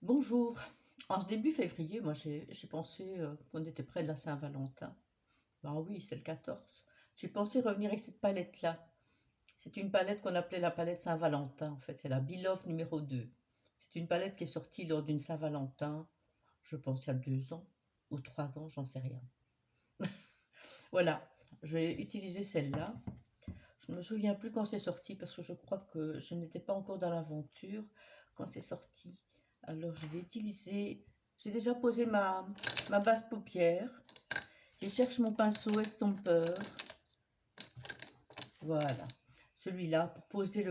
Bonjour. En ce début février, moi j'ai pensé qu'on était près de la Saint-Valentin. Ben oui, c'est le 14. J'ai pensé revenir avec cette palette-là. C'est une palette qu'on appelait la palette Saint-Valentin, en fait. C'est la Beloved numéro 2. C'est une palette qui est sortie lors d'une Saint-Valentin, je pense il y a 2 ans ou 3 ans, j'en sais rien. Voilà, je vais utiliser celle-là. Je ne me souviens plus quand c'est sorti parce que je crois que je n'étais pas encore dans l'aventure quand c'est sorti. Alors je vais utiliser, j'ai déjà posé ma base paupière. Je cherche mon pinceau estompeur. Voilà, celui-là. Pour poser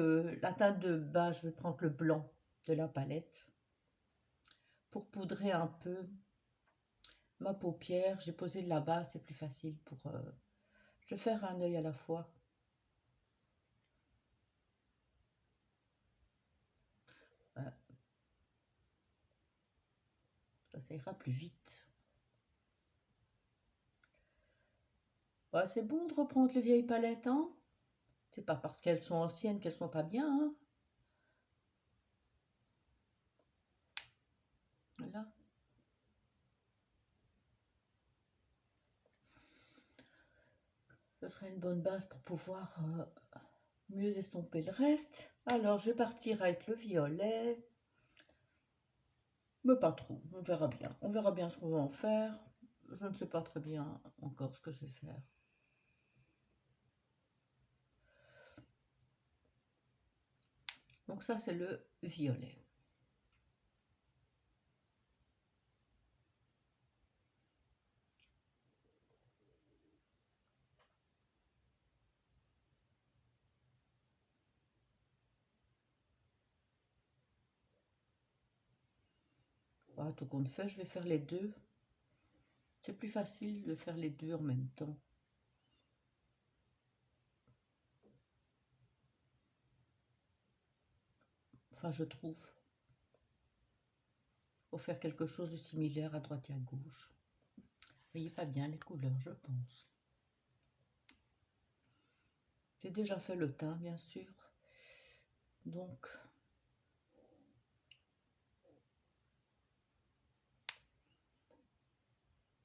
la teinte de base, je vais prendre le blanc de la palette. Pour poudrer un peu ma paupière, j'ai posé de la base, c'est plus facile pour... je vais faire un œil à la fois. Voilà, ça ira plus vite. Ouais, c'est bon de reprendre les vieilles palettes, hein? C'est pas parce qu'elles sont anciennes qu'elles sont pas bien, hein? Voilà. Ce serait une bonne base pour pouvoir mieux estomper le reste. Alors, je vais partir avec le violet. Mais pas trop, on verra bien. On verra bien ce qu'on va en faire. Je ne sais pas très bien encore ce que je vais faire. Donc ça, c'est le violet. Voilà, tout compte fait, je vais faire les deux. C'est plus facile de faire les deux en même temps. Enfin, je trouve. Faut faire quelque chose de similaire à droite et à gauche. Vous voyez pas bien les couleurs, je pense. J'ai déjà fait le teint, bien sûr. Donc,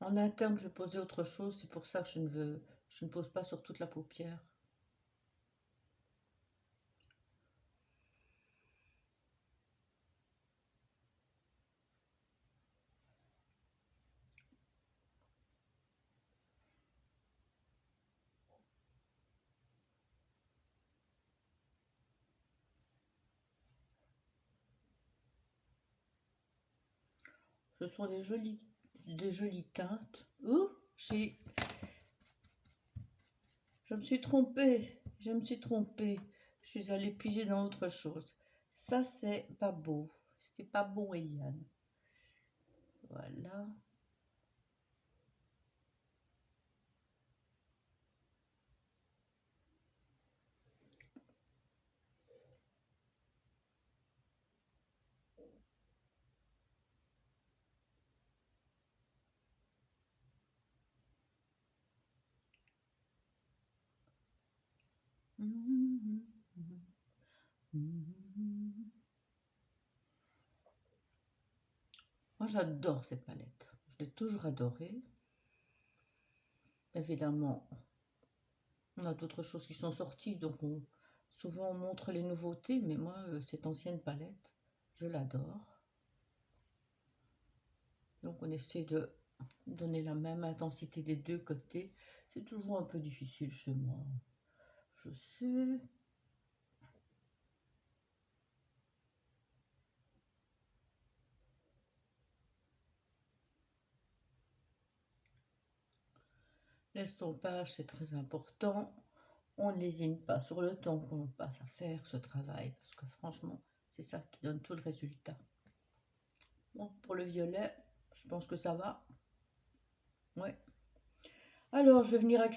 en interne, je vais poser autre chose. C'est pour ça que je ne pose pas sur toute la paupière. Ce sont des jolies teintes. Ouh, je me suis trompée. Je me suis trompée. Je suis allée piger dans autre chose. Ça, c'est pas beau. C'est pas bon, Eliane. Voilà. Moi, j'adore cette palette. Je l'ai toujours adorée. Évidemment, on a d'autres choses qui sont sorties, donc souvent on montre les nouveautés, mais moi, cette ancienne palette, je l'adore. Donc on essaie de donner la même intensité des deux côtés. C'est toujours un peu difficile chez moi, je sais. L'estompage, c'est très important. On ne lésine pas sur le temps qu'on passe à faire ce travail, parce que franchement, c'est ça qui donne tout le résultat. Bon, pour le violet, je pense que ça va. Ouais. Alors, je vais venir avec